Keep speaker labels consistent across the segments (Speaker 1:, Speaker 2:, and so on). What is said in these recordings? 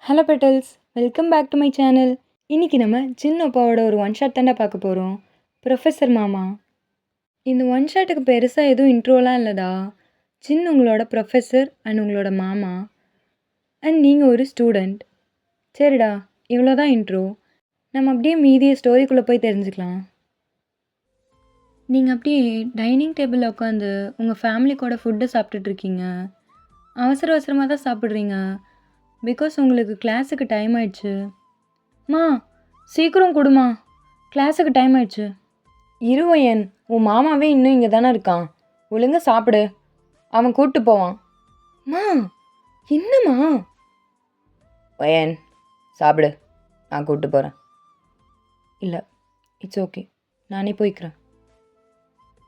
Speaker 1: Hello petals, welcome back to my channel. இன்றைக்கி நம்ம சின்ன அப்பாவோட ஒரு ஒன் ஷாட் தாண்டா பார்க்க போகிறோம். ப்ரொஃபஸர் மாமா. இந்த ஒன் ஷாட்டுக்கு பெருசாக எதுவும் இன்ட்ரோலாம் இல்லைடா. சின்ன உங்களோட ப்ரொஃபஸர் அண்ட் உங்களோட மாமா அண்ட் நீங்கள் ஒரு ஸ்டூடெண்ட். சரிடா, இவ்வளோ தான் இன்ட்ரோ. நம்ம அப்படியே மீதிய ஸ்டோரிக்குள்ளே போய் தெரிஞ்சுக்கலாம். நீங்கள் அப்படியே டைனிங் டேபிளில் உட்காந்து உங்கள் ஃபேமிலி கூட ஃபுட்டு சாப்பிட்டுட்ருக்கீங்க. அவசர அவசரமாக தான் சாப்பிட்றீங்க. பிகாஸ் உங்களுக்கு கிளாஸுக்கு டைம் ஆயிடுச்சு. மா சீக்கிரம் கொடுமா, கிளாஸுக்கு டைம் ஆயிடுச்சு. இருவையன், உன் மாமாவே இன்னும் இங்கே தானே இருக்கான். ஒழுங்கா சாப்பிடு, அவன் கூப்பிட்டு போவான். மா என்னம்மா? வயன் சாப்பிடு, நான் கூப்பிட்டு போகிறேன். இல்லை, இட்ஸ் ஓகே, நானே போய்க்கிறேன்.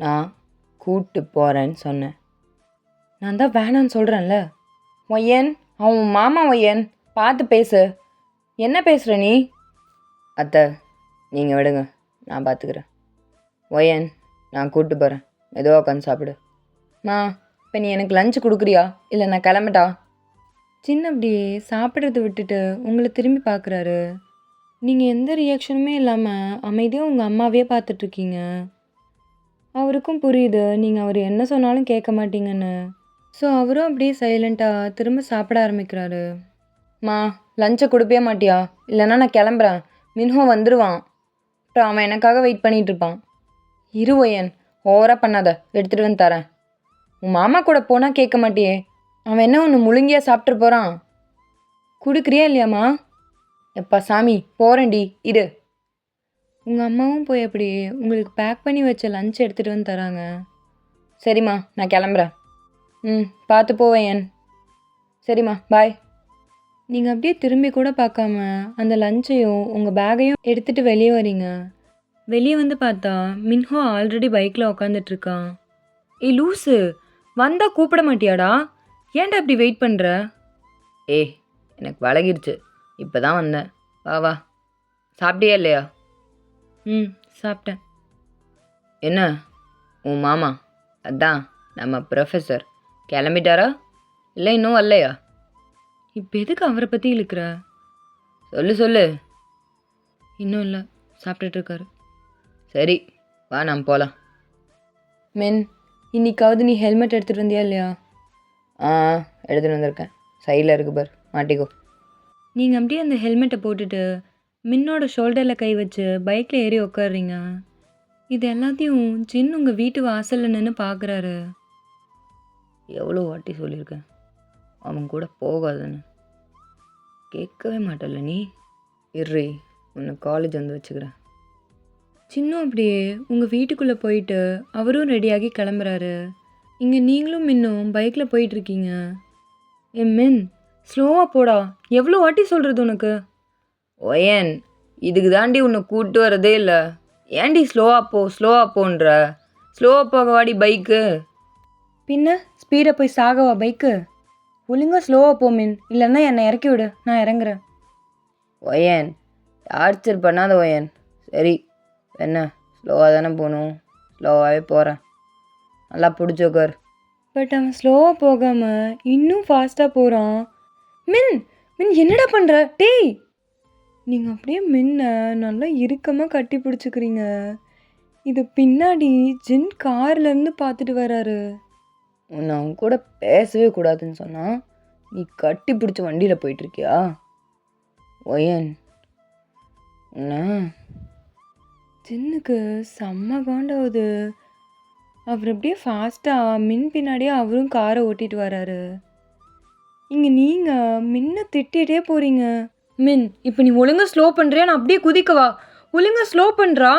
Speaker 1: நான் கூப்பிட்டு போகிறேன்னு சொன்னேன். நான் தான் வேணான்னு சொல்கிறேன்ல. ஒய்யன், அவன் மாமா ஒய்யன், பார்த்து பேசு. என்ன பேசுகிற நீ? அத்தை நீங்கள் விடுங்க, நான் பார்த்துக்கிறேன். ஒய்யன், நான் கூப்பிட்டு போகிறேன், மெதுவாக உட்காந்து சாப்பிடு. மா இப்போ நீ எனக்கு லஞ்சு கொடுக்குறியா இல்லை நான் கிளம்பட்டா? சின்ன அப்படியே சாப்பிட்றத விட்டுட்டு உங்களை திரும்பி பார்க்குறாரு. நீங்கள் எந்த ரியாக்ஷனுமே இல்லாமல் அமைதியாக உங்கள் அம்மாவே பார்த்துட்ருக்கீங்க. அவருக்கும் புரியுது நீங்கள் அவர் என்ன சொன்னாலும் கேட்க மாட்டீங்கன்னு. ஸோ அவரும் அப்படியே சைலண்ட்டாக திரும்ப சாப்பிட ஆரம்பிக்கிறாரு. மா லஞ்சை கொடுப்பே மாட்டியா? இல்லைன்னா நான் கிளம்புறேன். மின்ஹோ வந்துடுவான், அப்புறம் அவன் எனக்காக வெயிட் பண்ணிகிட்ருப்பான். இருவையன், ஓவராக பண்ணாத, எடுத்துகிட்டு வந்து தரேன். உன் மாமா கூட போனால் கேட்க மாட்டியே, அவன் என்ன ஒன்று முழுங்கியாக சாப்பிட்ரு போகிறான். கொடுக்குறியா இல்லையாம்மா? எப்பா சாமி போகிறேன்டி இரு. உங்கள் அம்மாவும் போய் அப்படியே உங்களுக்கு பேக் பண்ணி வச்ச லஞ்ச் எடுத்துகிட்டு வந்து தராங்க. சரிம்மா நான் கிளம்புறேன். பார்த்து போவேன். சரிம்மா பாய். நீங்கள் அப்படியே திரும்பி கூட பார்க்காம அந்த லஞ்சையும் உங்கள் பேக்கையும் எடுத்துகிட்டு வெளியே வரீங்க. வெளியே வந்து பார்த்தா மின்ஹோ ஆல்ரெடி பைக்கில் உக்காந்துட்ருக்கான். ஏய் லூஸு, வந்தால் கூப்பிட மாட்டியாடா? ஏன்டா இப்படி வெயிட் பண்ணுற? ஏய் எனக்கு வழகிருச்சு, இப்போ தான் வந்தேன், வா வா. சாப்பிட்டியா இல்லையா? சாப்பிட்டேன். என்ன உன் மாமா, அதான் நம்ம ப்ரொஃபஸர் கிளம்பிட்டாரா இல்லை இன்னும் வரலையா? இப்போ எதுக்கு அவரை பற்றி இழுக்கிற? சொல்லு. இன்னும் இல்லை, சாப்பிட்டுட்ருக்காரு. சரி வா நாம் போகலாம். மென், இன்னைக்காவது நீ ஹெல்மெட் எடுத்துகிட்டு வந்தியா இல்லையா? எடுத்துகிட்டு வந்திருக்கேன், சைடில் இருக்கு பார், மாட்டிக்கோ. நீங்கள் அப்படியே அந்த ஹெல்மெட்டை போட்டுட்டு மின்னோட ஷோல்டரில் கை வச்சு பைக்கில் ஏறி உட்காடுறீங்க. இது எல்லாத்தையும் ஜின் உங்கள் வீட்டு வாசலில் நின்று பார்க்குறாரு. எவ்வளோ வாட்டி சொல்லியிருக்கேன் அவன் கூட போகாதுன்னு, கேட்கவே மாட்டல நீ. இர்றி உன்னை காலேஜ் வந்து வச்சுக்கிறேன். சின்ன அப்படியே உங்கள் வீட்டுக்குள்ளே போயிட்டு அவரும் ரெடியாகி கிளம்புறாரு. இங்கே நீங்களும் மின்னும் பைக்கில் போயிட்டுருக்கீங்க. மின் ஸ்லோவாக போடா, எவ்வளோ வாட்டி சொல்கிறது உனக்கு? ஒயன், இதுக்கு தாண்டி உன்னை கூப்பிட்டு வரதே இல்லை. ஏன்டி ஸ்லோவாக போன்ற? ஸ்லோவாக போக வாடி பைக்கு. பின்ன ஸ்பீடை போய் சாகவா பைக்கு? ஒழுங்காக ஸ்லோவாக போ மின், இல்லைன்னா என்னை இறக்கி விடு, நான் இறங்குறேன். ஒயன் டார்ச்சர் பண்ணாத ஒயன். சரி என்ன, ஸ்லோவாக தானே போகணும், ஸ்லோவாகவே போகிறேன், நல்லா பிடிச்சி உட்கார். பட் அவன் ஸ்லோவாக போகாமல் இன்னும் ஃபாஸ்ட்டாக போகிறான். மின் என்னடா பண்ணுற டேய்? நீங்கள் அப்படியே மின்ன நல்லா இறுக்கமாக கட்டி பிடிச்சிக்கிறீங்க. இது பின்னாடி ஜின் கார்லேருந்து பார்த்துட்டு வராரு. உன்னை அவன் கூட பேசவே கூடாதுன்னு சொன்னால் நீ கட்டி பிடிச்ச வண்டியில் போயிட்டுருக்கியா? ஒயன் என்ன? ஜின்னுக்கு செம்ம காண்டாவது. அவர் அப்படியே ஃபாஸ்ட்டாக மின் பின்னாடியே அவரும் காரை ஓட்டிகிட்டு வராரு. இங்கே நீங்கள் மின்ன திட்டிகிட்டே போகிறீங்க. மின் இப்போ நீ ஒழுங்காக ஸ்லோ பண்ணுறியா? நான் அப்படியே குதிக்கவா? ஒழுங்காக ஸ்லோ பண்ணுறா.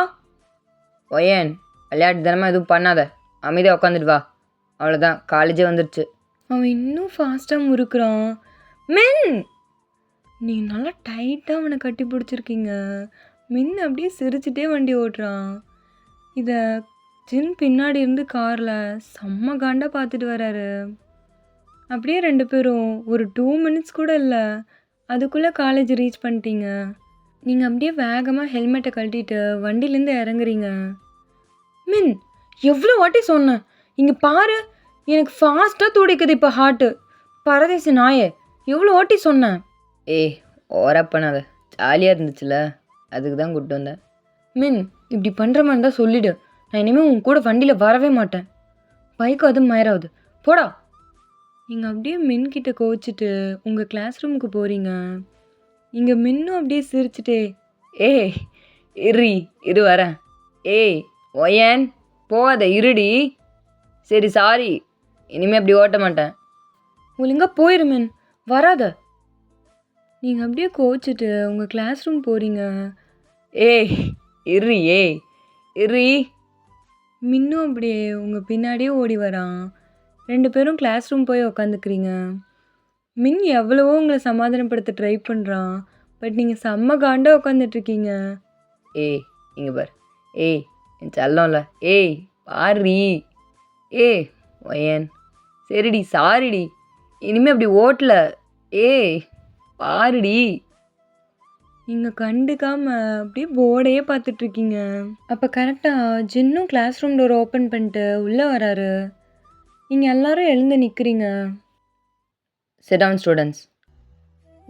Speaker 1: ஒயன் விளையாட்டு தினமாக எதுவும் பண்ணாத, அமைதியாக உட்காந்துட்டு வா. அவ்வளோதான், காலேஜே வந்துடுச்சு. அவன் இன்னும் ஃபாஸ்ட்டாக முறுக்குறான். மின் நீ நல்லா டைட்டாக அவனை கட்டி பிடிச்சிருக்கீங்க. மின் அப்படியே சிரிச்சிட்டே வண்டி ஓட்டுறான். இதை ஜின் பின்னாடி இருந்து காரில் செம்ம காண்டாக பார்த்துட்டு வராரு. அப்படியே ரெண்டு பேரும் ஒரு 2 minutes கூட இல்லை, அதுக்குள்ளே காலேஜ் ரீச் பண்ணிட்டீங்க. நீங்கள் அப்படியே வேகமாக ஹெல்மெட்டை கழட்டிட்டு வண்டியிலேருந்து இறங்குறீங்க. மின் எவ்வளோ வாட்டி சொன்னேன், இங்கே பாரு, எனக்கு ஃபாஸ்ட்டாக துடிக்குது இப்போ ஹார்ட்டு. பரதேசி நாயே, எவ்வளோ வாட்டி சொன்னேன். ஏய்
Speaker 2: ஓவரா பண்ணாத. ஜாலியாக இருந்துச்சுல, அதுக்கு தான் கூப்பிட்டு வந்தேன்.
Speaker 1: மின், இப்படி பண்ணுற மாதிரி இருந்தால் சொல்லிடு. நான் இனிமேல் உன் கூட வண்டியில் வரவே மாட்டேன். பைக்கும் அதுவும் மயராகுது. போடா. நீங்கள் அப்படியே மின் கிட்ட கோச்சிட்டு உங்கள் கிளாஸ் ரூமுக்கு போகிறீங்க. இங்கே மின்னும் அப்படியே சிரிச்சிட்டே,
Speaker 2: ஏய் இரு வரேன். ஏய் ஒயன் போகாத இருடி. சரி சாரி, இனிமேல் அப்படி ஓட்ட மாட்டேன்.
Speaker 1: ஒழுங்கா போயிரு மின், வராத. நீங்கள் அப்படியே கோச்சிட்டு உங்கள் கிளாஸ் ரூம் போகிறீங்க.
Speaker 2: ஏய் இரு.
Speaker 1: மின்னும் அப்படியே உங்கள் பின்னாடியே ஓடி வரான். 2 பேரும் கிளாஸ் ரூம் போய் உக்காந்துக்கிறீங்க. மின் எவ்வளவோ உங்களை சமாதானப்படுத்த ட்ரை பண்ணுறான். பட் நீங்கள் செம்ம காண்டா உட்காந்துட்ருக்கீங்க.
Speaker 2: ஏய் இங்கே பார். ஏய் என் செல்லம்ல. ஏய் பாருடி. ஏய் ஒயன் சரிடி சாரிடி, இனிமேல் அப்படி ஓட்டல. ஏய் பாருடி.
Speaker 1: நீங்கள் கண்டுக்காம அப்படியே போர்டையே பார்த்துட்ருக்கீங்க. அப்போ கரெக்டாக ஜின்னும் கிளாஸ் ரூம் டோர் ஓப்பன் பண்ணிட்டு உள்ளே வராரு. நீங்கள் எல்லாரும் எழுந்து நிற்கிறீங்க.
Speaker 2: Sit down students.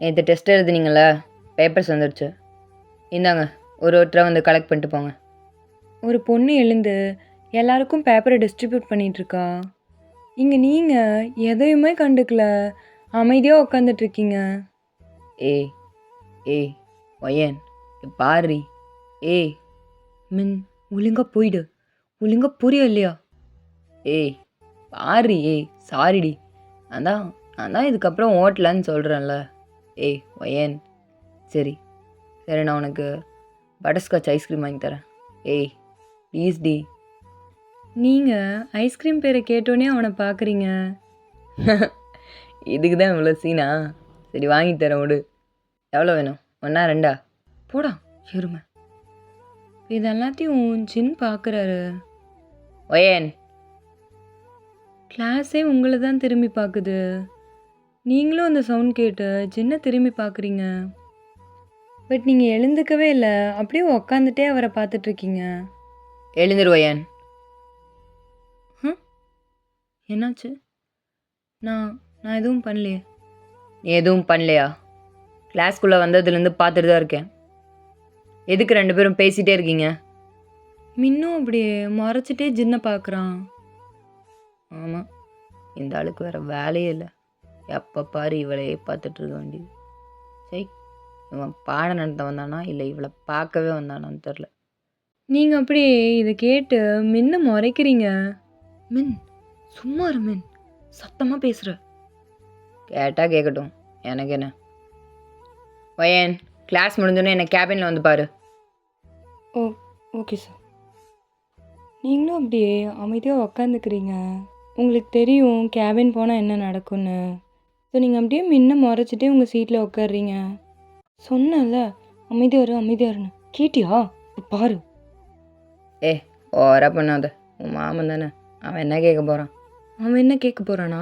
Speaker 2: நேற்று டெஸ்ட் எழுதுனீங்கள, பேப்பர்ஸ் வந்துடுச்சு. இந்தாங்க, ஒருத்தரை வந்து கலெக்ட் பண்ணிட்டு போங்க.
Speaker 1: ஒரு பொண்ணு எழுந்து எல்லாருக்கும் பேப்பரை டிஸ்ட்ரிபியூட் பண்ணிகிட்ருக்கா. இங்கே நீங்கள் எதையுமே கண்டுக்கல, அமைதியாக உட்காந்துட்ருக்கீங்க.
Speaker 2: ஏய் ஒயன் பாரு. ஏய்
Speaker 1: மின், ஒழுங்கா போயிடு. ஒழுங்கா புரியும் இல்லையா?
Speaker 2: ஏய் பாரு. ஏய் சாரிடி, நான் தான் இதுக்கப்புறம் ஓட்டலன்னு சொல்கிறேன்ல. ஏய் ஒயன் சரி நான் உனக்கு பட்டர்ஸ்காட்ச் ஐஸ்கிரீம் வாங்கி தரேன். ஏய் ப்ளீஸ் டி.
Speaker 1: நீங்கள் ஐஸ்கிரீம் பேரை கேட்டோன்னே அவனை பார்க்குறீங்க.
Speaker 2: இதுக்கு தான் இவ்வளோ சீனா? சரி வாங்கி தரேன் விடு. எவ்வளோ வேணும்? 1 2?
Speaker 1: போடா எருமை. இது எல்லாத்தையும் ஜின் பார்க்குறாரு.
Speaker 2: ஒயன்
Speaker 1: கிளாஸே உங்களை தான் திரும்பி பார்க்குது. நீங்களும் அந்த சவுண்ட் கேட்டு ஜின்னை திரும்பி பார்க்குறீங்க. பட் நீங்கள் எழுந்துக்கவே இல்லை, அப்படியே உக்காந்துட்டே அவரை பார்த்துட்ருக்கீங்க.
Speaker 2: எழுந்துரு ஒயன்.
Speaker 1: என்னாச்சு? நான் எதுவும் பண்ணலையே.
Speaker 2: நீ எதுவும் பண்ணலையா? கிளாஸ்க்குள்ளே வந்ததுலேருந்து பார்த்துட்டு தான் இருக்கேன். எதுக்கு 2 பேரும் பேசிகிட்டே இருக்கீங்க?
Speaker 1: மின்னும் அப்படியே மறைச்சிட்டே ஜின்னை பார்க்குறான்.
Speaker 2: ஆமாம், இந்த ஆளுக்கு வேறு வேலையே இல்லை. எப்போ பாரு இவளையே பார்த்துட்டு இருக்க வேண்டியது. சரி, இவன் பாடம் நடத்த வந்தானா இல்லை இவளை பார்க்கவே வந்தானான்னு தெரில.
Speaker 1: நீங்கள் அப்படியே இதை கேட்டு மின்னை முறைக்கிறீங்க. மின் சும்மா இரு மின், சத்தமாக பேசுகிற.
Speaker 2: கேட்டால் கேட்கட்டும், எனக்கு என்ன. ஒயன் கிளாஸ் முடிஞ்சோன்னே என்னை கேபினில் வந்து பாரு.
Speaker 1: Okay sir. நீங்களும் அப்படியே அமைதியாக உக்காந்துக்கிறீங்க. உங்களுக்கு தெரியும் கேபின் போனால் என்ன நடக்கும்னு. ஸோ நீங்கள் அப்படியே மின்ன முறைச்சிட்டே உங்கள் சீட்டில் உட்காடுறீங்க. சொன்னல அமைதியாக இருன்னு, கேட்டியா? பாரு.
Speaker 2: ஓவரா பண்ணாத. உன் மாமன் தானே, அவன் என்ன கேட்க போகிறான்?
Speaker 1: அவன் என்ன கேட்க போகிறானா?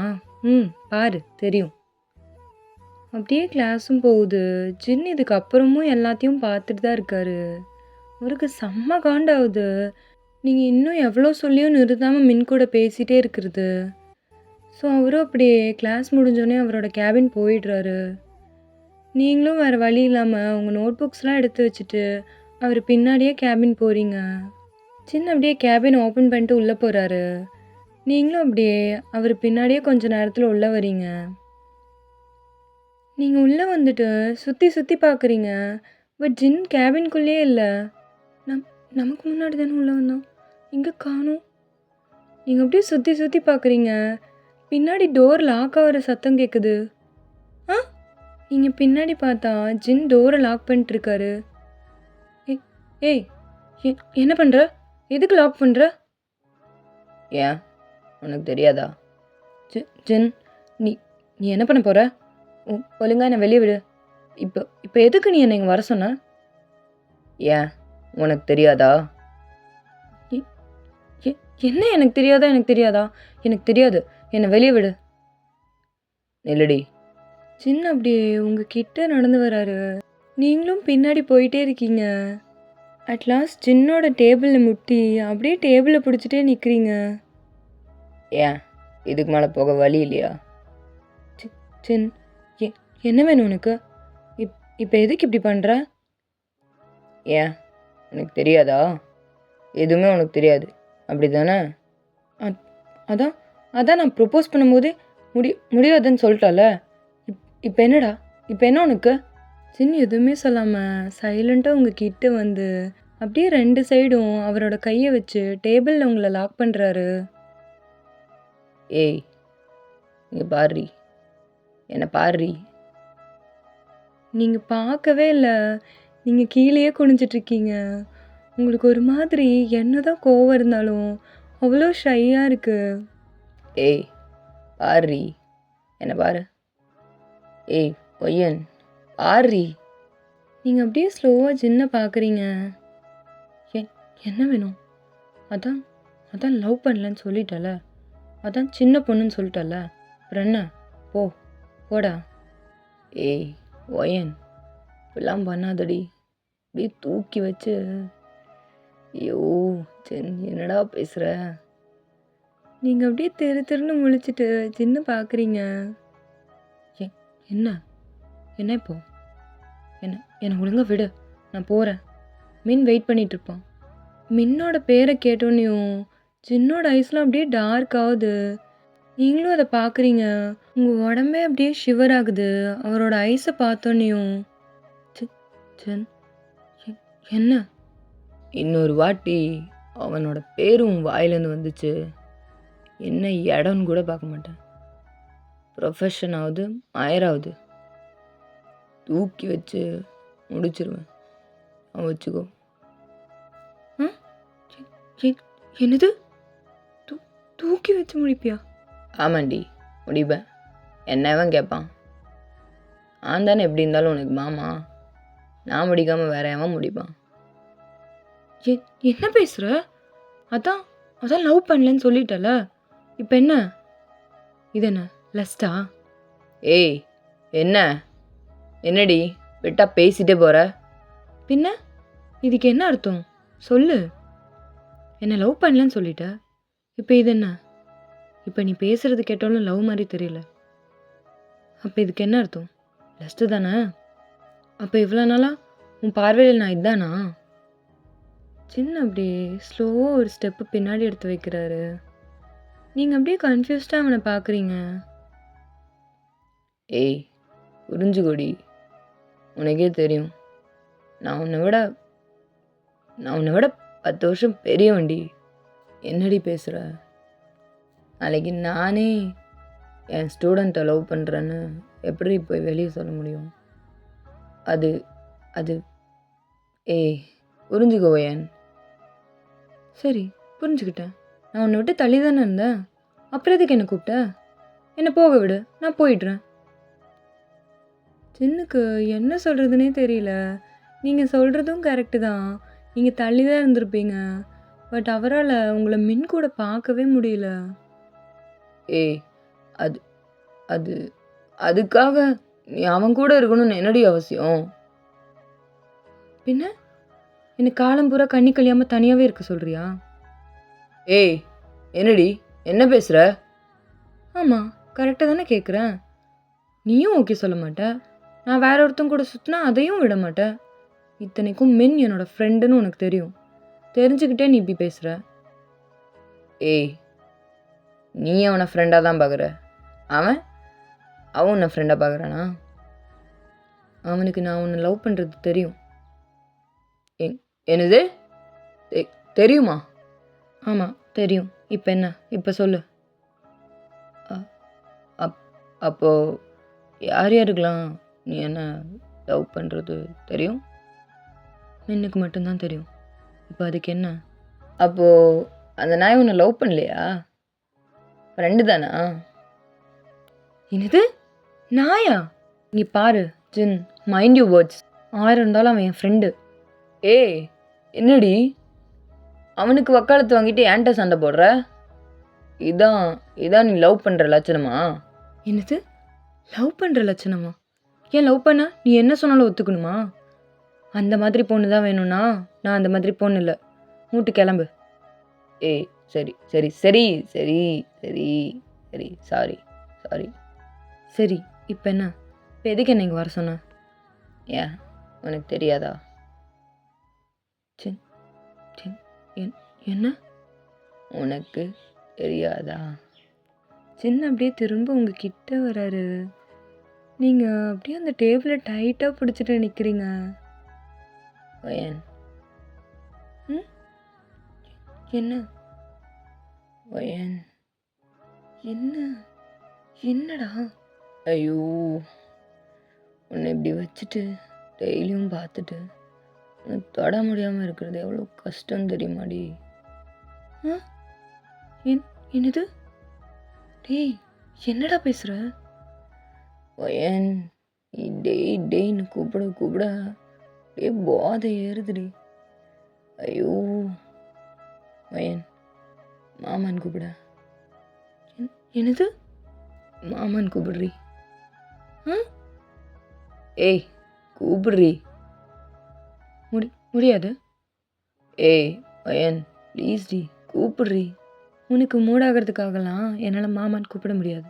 Speaker 1: பாரு தெரியும். அப்படியே கிளாஸும் போகுது. ஜின் இதுக்கப்புறமும் எல்லாத்தையும் பார்த்துட்டு தான் இருக்காரு. அவருக்கு செம்ம காண்டாகுது. நீங்கள் இன்னும் எவ்வளோ சொல்லியும் நிறுத்தாமல் மின் கூட பேசிகிட்டே இருக்கிறது. ஸோ அவரும் அப்படியே கிளாஸ் முடிஞ்சோடனே அவரோட கேபின் போயிடுறாரு. நீங்களும் வேறு வழி இல்லாமல் உங்கள் நோட் புக்ஸ்லாம் எடுத்து வச்சுட்டு அவர் பின்னாடியே கேபின் போகிறீங்க. சின்ன அப்படியே கேபின் ஓப்பன் பண்ணிட்டு உள்ளே போகிறாரு. நீங்களும் அப்படியே அவர் பின்னாடியே கொஞ்ச நேரத்தில் உள்ளே வரீங்க. நீங்கள் உள்ளே வந்துட்டு சுற்றி பார்க்குறீங்க. பட் ஜின் கேபின்குள்ளேயே இல்லை. நமக்கு முன்னாடி தானே உள்ளே வந்தோம், இங்கே காணோம். நீங்கள் அப்படியே சுற்றி பார்க்குறீங்க. பின்னாடி டோர் லாக் ஆகிற சத்தம் கேட்குது. நீங்கள் பின்னாடி பார்த்தா ஜின் டோரை லாக் பண்ணிட்டுருக்காரு. ஏய் என்ன பண்ணுற? எதுக்கு லாக் பண்ணுற?
Speaker 2: ஏன் உனக்கு தெரியாதா?
Speaker 1: ஜின் நீ என்ன பண்ண போகிற? ஒழுங்கா என்னை வெளியே விடு. இப்போ எதுக்கு நீ என்னை இங்கே வர சொன்ன?
Speaker 2: ஏன் உனக்கு தெரியாதா?
Speaker 1: என்ன எனக்கு தெரியாதா? எனக்கு தெரியாது. என்னை வெளியே விடு.
Speaker 2: நில்லடி.
Speaker 1: சின்ன அப்படியே உங்ககிட்ட நடந்து வராரு. நீங்களும் பின்னாடி போயிட்டே இருக்கீங்க. அட்லாஸ்ட் ஜின்னோட டேபிளில் முட்டி அப்படியே டேபிளை பிடிச்சிட்டே நிற்கிறீங்க.
Speaker 2: ஏன் இதுக்கு மேலே போக வழி இல்லையா?
Speaker 1: ஜின் என்ன வேணும் உனக்கு? இப்போ எதுக்கு இப்படி பண்ணுற?
Speaker 2: ஏன் உனக்கு தெரியாதா? எதுவுமே உனக்கு தெரியாது அப்படி தானே?
Speaker 1: அதான் அதான் நான் ப்ரொப்போஸ் பண்ணும்போதே முடியாதுன்னு சொல்லிட்டால. இப்போ என்னடா? இப்போ என்ன உனக்கு? சின்ன எதுவுமே சொல்லாமல் சைலண்ட்டாக உங்கள் கிட்ட வந்து அப்படியே 2 சைடும் அவரோட கையை வச்சு டேபிளில் உங்களை லாக் பண்ணுறாரு.
Speaker 2: ஏய் இங்கே பாருடி, என்னை பாருடி.
Speaker 1: நீங்கள் பார்க்கவே இல்லை, நீங்கள் கீழேயே குனிஞ்சிட்ருக்கீங்க. உங்களுக்கு ஒரு மாதிரி என்னதான் கோவம் இருந்தாலும் அவ்வளோ ஷையாக இருக்கு.
Speaker 2: ஏய் பாருடி, என்னை பாரு. ஏய் பொய்யன் பாருடி.
Speaker 1: நீங்கள் அப்படியே ஸ்லோவாக ஜின்ன பார்க்குறீங்க. என்ன வேணும்? அதான் அதான் லவ் பண்ணலன்னு சொல்லிட்டல, அதான் சின்ன பொண்ணுன்னு சொல்லிட்டல, அப்புறம் என்ன? போடா.
Speaker 2: ஏய் ஒயன் இப்படிலாம் பண்ணாதடி, அப்படியே தூக்கி வச்சு. ஐயோ சென் என்னடா பேசுகிற?
Speaker 1: நீங்கள் அப்படியே தெருன்னு முழிச்சிட்டு சின்ன பார்க்குறீங்க. என்ன என்ன இப்போ? என்னை ஒழுங்காக விடு, நான் போகிறேன். மின் வெயிட் பண்ணிகிட்ருப்பான். மின்னோட பேரை கேட்டோன்னையும் சின்னோட ஐஸ்லாம் அப்படியே டார்க் ஆகுது. நீங்களும் அதை பார்க்குறீங்க. உங்கள் உடம்பே அப்படியே ஷிவர் ஆகுது அவரோட ஐஸை பார்த்தோன்னையும். சென் என்ன?
Speaker 2: இன்னொரு வாட்டி அவனோட பேரும் வாயிலேருந்து வந்துச்சு, என்ன இடம்னு கூட பார்க்க மாட்டேன். ப்ரொஃபஷன் ஆகுது மயராகுது, தூக்கி வச்சு முடிச்சிருவேன். அவன் வச்சுக்கோ.
Speaker 1: என்னது? தூக்கி வச்சு முடிப்பியா?
Speaker 2: ஆமாண்டி முடிப்பேன். என்னவன் கேட்பான்? நான் தானே எப்படி இருந்தாலும் உனக்கு மாமா. நான் முடிக்காமல் வேற எவன் முடிப்பான்?
Speaker 1: என்ன பேசுகிற? அதான் அதான் லவ் பண்ணலன்னு சொல்லிட்டல, இப்போ என்ன? இது என்ன லஸ்டா?
Speaker 2: ஏய் என்னடி விட்டா பேசிட்டே போகிற?
Speaker 1: பின்ன இதுக்கு என்ன அர்த்தம் சொல்லு. என்ன லவ் பண்ணலன்னு சொல்லிட்ட, இப்போ இது என்ன? இப்போ நீ பேசுறது கேட்டாலும் லவ் மாதிரி தெரியல. அப்போ இதுக்கு என்ன அர்த்தம்? லஸ்ட்டு தானே? அப்போ இவ்வளோ நாளா உன் பார்வையில் நான் இதுதானா? சின்ன அப்படியே ஸ்லோவாக ஒரு ஸ்டெப்பு பின்னாடி எடுத்து வைக்கிறாரு. நீங்கள் அப்படியே கன்ஃபியூஸ்டாக அவனை பார்க்குறீங்க.
Speaker 2: ஏய் புரிஞ்சுக்கோடி, உனக்கே தெரியும் நான் உன்னை விட 10 வருஷம் பெரியவன்டி. என்னடி பேசுகிற? நாளைக்கு நானே என் ஸ்டூடெண்ட்டை லவ் பண்ணுறேன்னு எப்படி போய் வெளியே சொல்ல முடியும்? அது ஏய் புரிஞ்சுக்கோயன்.
Speaker 1: சரி புரிஞ்சுக்கிட்டேன். நான் உன்னை விட்டு தள்ளி தானே இருந்தேன், அப்புறம் எதுக்கு என்னை கூப்பிட்ட? என்னை போக விடு, நான் போயிடுறேன். சின்னுக்கு என்ன சொல்கிறதுனே தெரியல. நீங்கள் சொல்கிறதும் கரெக்டு தான், நீங்கள் தள்ளி தான் இருந்திருப்பீங்க. பட் அவரால் உங்களை மின் கூட பார்க்கவே முடியல.
Speaker 2: ஏய் அது அது அதுக்காக நீ அவன் கூட இருக்கணும்னு என்னடி அவசியம்?
Speaker 1: பின்ன என்னை காலம் பூரா கண்ணி கழியாமல் தனியாகவே இருக்க சொல்கிறியா?
Speaker 2: ஏய் என்னடி என்ன பேசுகிற?
Speaker 1: ஆமாம் கரெக்டாக தானே கேட்குறேன். நீயும் ஓகே சொல்ல மாட்டேன், நான் வேற ஒருத்தன் கூட சுற்றினா அதையும் விட மாட்டேன். இத்தனைக்கும் மின் என்னோட ஃப்ரெண்டுன்னு உனக்கு தெரியும், தெரிஞ்சுக்கிட்டே நீ இப்படி பேசுகிற.
Speaker 2: ஏய் நீ அவனை ஃப்ரெண்டாக தான் பார்க்குற, அவன் உன்னை ஃப்ரெண்டாக பார்க்குறானா?
Speaker 1: அவனுக்கு நான் உன்னை லவ் பண்ணுறது தெரியும்.
Speaker 2: என்னது தெரியுமா?
Speaker 1: ஆமாம் தெரியும். இப்போ என்ன? இப்போ சொல்லு.
Speaker 2: அப்போது யார் யாருக்கெல்லாம் நீ என்ன லவ் பண்ணுறது தெரியும்?
Speaker 1: மின்னுக்கு மட்டும்தான் தெரியும். இப்போ அதுக்கு என்ன?
Speaker 2: அப்போது அந்த நாய் உன்னை லவ் பண்ணலையா? ஃப்ரெண்டு தானா?
Speaker 1: என்னது நாயா? நீ பாரு ஜின், மைண்ட் யூ வேர்ட்ஸ். 1000 இருந்தாலும் அவன் என் ஃப்ரெண்டு.
Speaker 2: ஏய் என்னடி அவனுக்கு வக்காலத்து வாங்கிட்டு ஏன்ட்ட சண்டை போடுற? இதான் நீ லவ் பண்ணுற லட்சணமா?
Speaker 1: என்னது லவ் பண்ணுற லட்சணமா? ஏன் லவ் பண்ண நீ என்ன சொன்னாலும் ஒத்துக்கணுமா? அந்த மாதிரி பொண்ணு தான் வேணும்னா நான் அந்த மாதிரி பொண்ணு இல்லை. மூட்டு கிளம்பு.
Speaker 2: ஏய் சரி சரி சரி சரி சரி சரி சாரி.
Speaker 1: சரி இப்போ என்ன? இப்போ எதுக்கு என்ன இங்கே வர சொன்ன?
Speaker 2: ஏன் உனக்கு தெரியாதா? சின் சின் என்ன உனக்கு தெரியாதா?
Speaker 1: சின்ன அப்படியே திரும்ப உங்கள் கிட்ட வராரு. நீங்கள் அப்படியே அந்த டேபிளை டைட்டாக பிடிச்சிட்டு நிற்கிறீங்க.
Speaker 2: வயன்
Speaker 1: ம் என்ன
Speaker 2: வயன்
Speaker 1: என்ன என்னடா?
Speaker 2: ஐயோ, உன்னை இப்படி வச்சுட்டு டெய்லியும் பார்த்துட்டு உனக்கு தொட முடியாமல் இருக்கிறது எவ்வளோ கஷ்டம் தெரியுமாடி?
Speaker 1: ஆ என்னது? டேய் என்னடா பேசுகிற?
Speaker 2: வயன் நீ டெய் டெய்ன்னு கூப்பிட கூப்பிட அப்படியே போதை ஏறுதுடி. ஐயோ வயன், மாமான்னு கூப்பிட.
Speaker 1: என்னது?
Speaker 2: மாமான்னு கூப்பிடுறி.
Speaker 1: ஆ
Speaker 2: ஏய் கூப்பிடுறி.
Speaker 1: முடியாது.
Speaker 2: ஏய் வயன் ப்ளீஸ் டி கூப்பிடுறி.
Speaker 1: உனக்கு மூடாகிறதுக்காகலாம் என்னால் மாமான்னு கூப்பிட முடியாது.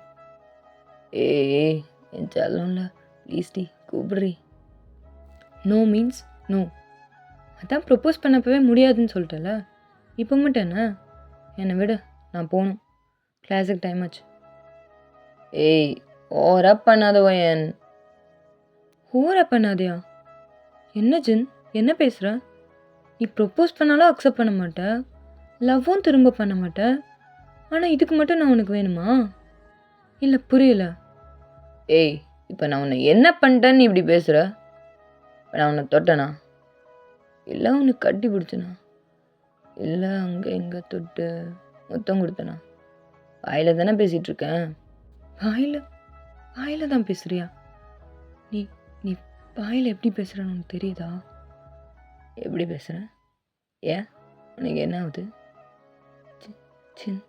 Speaker 2: ஏய் என் செல்லம்ல ப்ளீஸ் டி கூப்பிடுறி.
Speaker 1: No means no. அதான் ப்ரப்போஸ் பண்ணப்பவே முடியாதுன்னு சொல்லிட்டல. இப்போ மட்டும் என்ன? என்னை விட, நான் போகணும். கிளாஸுக்கு டைம் ஆச்சு.
Speaker 2: ஏய் ஓவரா பண்ணாத வயன்.
Speaker 1: ஓவரா பண்ணாதயா? என்ன ஜின், என்ன பேசுகிற? நீ ப்ரப்போஸ் பண்ணாலும் அக்செப்ட் பண்ண மாட்டேன், லவ்வும் திரும்ப பண்ண மாட்டேன். ஆனால் இதுக்கு மட்டும் நான் உனக்கு வேணுமா? இல்லை புரியல.
Speaker 2: ஏய் இப்போ நான் உன்னை என்ன பண்ணிட்டேன்னு நீ இப்படி பேசுகிற? இப்போ நான் உன்னை தொட்டனா? இல்லை உனக்கு கட்டி பிடிச்சனா? இல்லை அங்கே இங்கே தொட்டு மொத்தம் கொடுத்தனா? வாயில் தானே பேசிகிட்டு இருக்கேன்.
Speaker 1: வாயில் தான் பேசுகிறியா? நீ நீ வாயில் எப்படி பேசுகிறன்னு உனக்கு தெரியுதா?
Speaker 2: எப்படி பேசுகிறேன்? ஏன் உனக்கு என்ன ஆகுது?
Speaker 1: சின்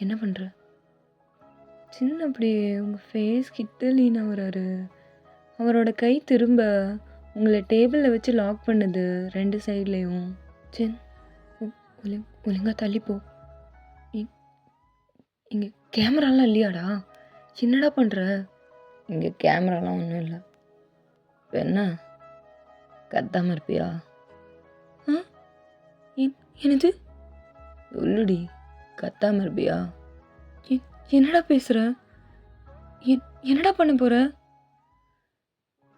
Speaker 1: என்ன பண்ணுற? சின்ன அப்படி உங்கள் ஃபேஸ் கிட்ட லீன் ஆகுறாரு. அவரோட கை திரும்ப உங்களை டேபிளில் வச்சு லாக் பண்ணுது 2 சைட்லேயும். சின் ஒழுங்கா தள்ளிப்போ. இங்கே கேமராலாம் இல்லையாடா? என்னடா பண்ணுற?
Speaker 2: இங்கே கேமராலாம் ஒன்றும் இல்லை. இப்போ என்ன கத்தாமல் இருப்பியா?
Speaker 1: ஆ என்னது?
Speaker 2: சொல்லுடி, கத்தாமல் இருப்பியா?
Speaker 1: என்னடா பேசுகிற? என்னடா பண்ண போகிற?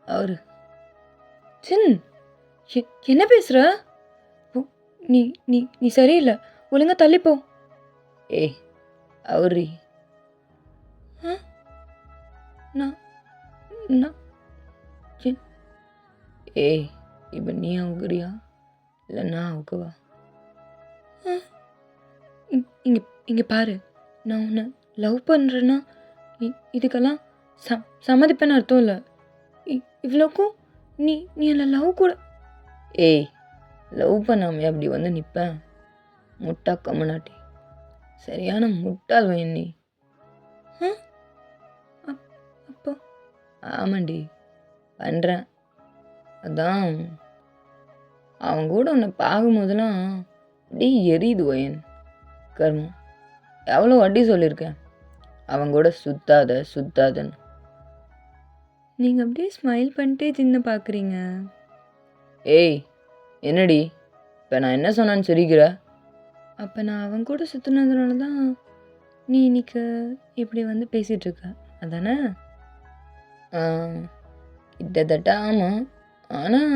Speaker 2: அவரு
Speaker 1: சின் என்ன பேசுகிற? நீ நீ நீ சரியில்லை, ஒழுங்கா தள்ளிப்போ.
Speaker 2: ஏய் அவரி.
Speaker 1: ஆ நான் நான் சின்
Speaker 2: ஏய் இப்போ நீ அவுக்குறியா இல்லை நான் அவுக்குவா?
Speaker 1: இங்கே இங்கே பாரு, நான் உன்னை லவ் பண்ணுறேன்னா இதுக்கெல்லாம் சம்மதிப்பேன்னு அர்த்தம் இல்லை. இவ்வளோக்கும் நீ நீ என்னை லவ் கூட.
Speaker 2: ஏய் லவ் பண்ணாமே அப்படி வந்து நிற்பேன்? முட்டா கம்மனாட்டி, சரியான முட்டாள் வயன் நீ.
Speaker 1: அப்போ
Speaker 2: ஆமாண்டி பண்ணுறேன். அதான் அவங்க கூட உன்னை பார்க்கும்போதெல்லாம் அப்படியே எரியுது வயன். கர்மம், எவ்வளோ வாட்டி சொல்லியிருக்கேன் அவங்க கூட சுத்தாதன்னு.
Speaker 1: நீங்கள் அப்படியே ஸ்மைல் பண்ணிட்டே சின்ன பார்க்குறீங்க.
Speaker 2: ஏய் என்னடி இப்போ நான் என்ன சொன்னான்னு சிரிக்கிற?
Speaker 1: அப்போ நான் அவன் கூட சுற்றுனதுனால தான் நீ இன்னைக்கு இப்படி வந்து பேசிகிட்ருக்க, அதானே?
Speaker 2: கிட்டத்தட்ட ஆமாம். ஆனால்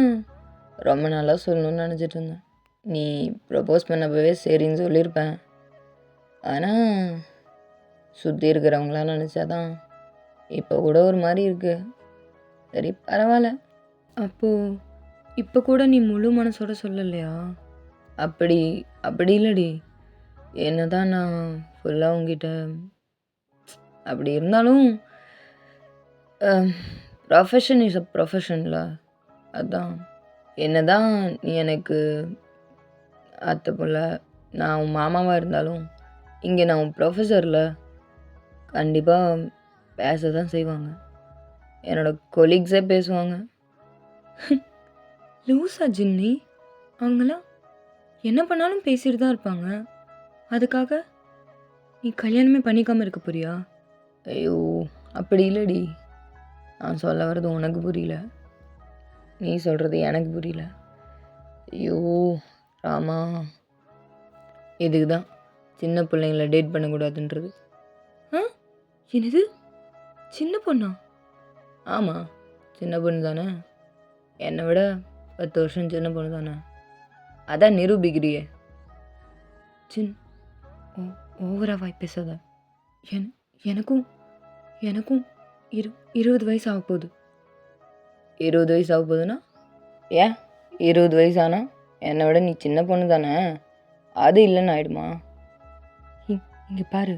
Speaker 2: ரொம்ப நாளாக சொல்லணும்னு நினச்சிட்டு இருந்தேன். நீ ப்ரப்போஸ் பண்ணப்பவே சரின்னு சொல்லியிருப்பேன். ஆனால் சுற்றி இருக்கிறவங்களாம் நினச்சாதான் இப்போ கூட ஒரு மாதிரி இருக்கு. சரி பரவாயில்ல.
Speaker 1: அப்போது இப்போ கூட நீ முழு மனசோட சொல்லலையா?
Speaker 2: அப்படி இல்லடி. என்ன தான் நான் ஃபுல்லாக உங்ககிட்ட அப்படி இருந்தாலும் ப்ரொஃபஷன் இஸ் அ ப்ரொஃபஷனில். அதான் என்ன தான் நீ எனக்கு அத்தை போல் நான் உன் மாமாவாக இருந்தாலும் இங்கே நான் உன் ப்ரொஃபஸரில் கண்டிப்பாக பேச தான் செய்வாங்க. என்னோடய கொலீக்ஸே பேசுவாங்க.
Speaker 1: லூசா ஜின்னி? அவங்களாம் என்ன பண்ணாலும் பேசிட்டு தான் இருப்பாங்க. அதுக்காக நீ கல்யாணமே பண்ணிக்காமல் இருக்க போறியா?
Speaker 2: ஐயோ அப்படி இல்லடி, நான் சொல்ல வர்றது உனக்கு புரியல. நீ சொல்கிறது எனக்கு புரியல. ஐயோ ராமா, இதுக்கு தான் சின்ன பிள்ளைங்கள டேட் பண்ணக்கூடாதுன்றது.
Speaker 1: ஆ என்னது சின்ன பொண்ணா?
Speaker 2: ஆமாம், சின்ன பொண்ணு தானே, என்னை விட 10 வருஷம் சின்ன பொண்ணு தானே, அதான் நிரூபிக்கிறியே.
Speaker 1: சின் ஓவரா வாய் பேசாத. என் எனக்கும் எனக்கும் 20 வயசு ஆக போகுது.
Speaker 2: 20 வயசு ஆக போகுதுன்னா ஏன் 20 வயசானா என்னை விட நீ சின்ன பொண்ணு தானே, அது இல்லைன்னு ஆயிடுமா?
Speaker 1: இங்கே பாரு,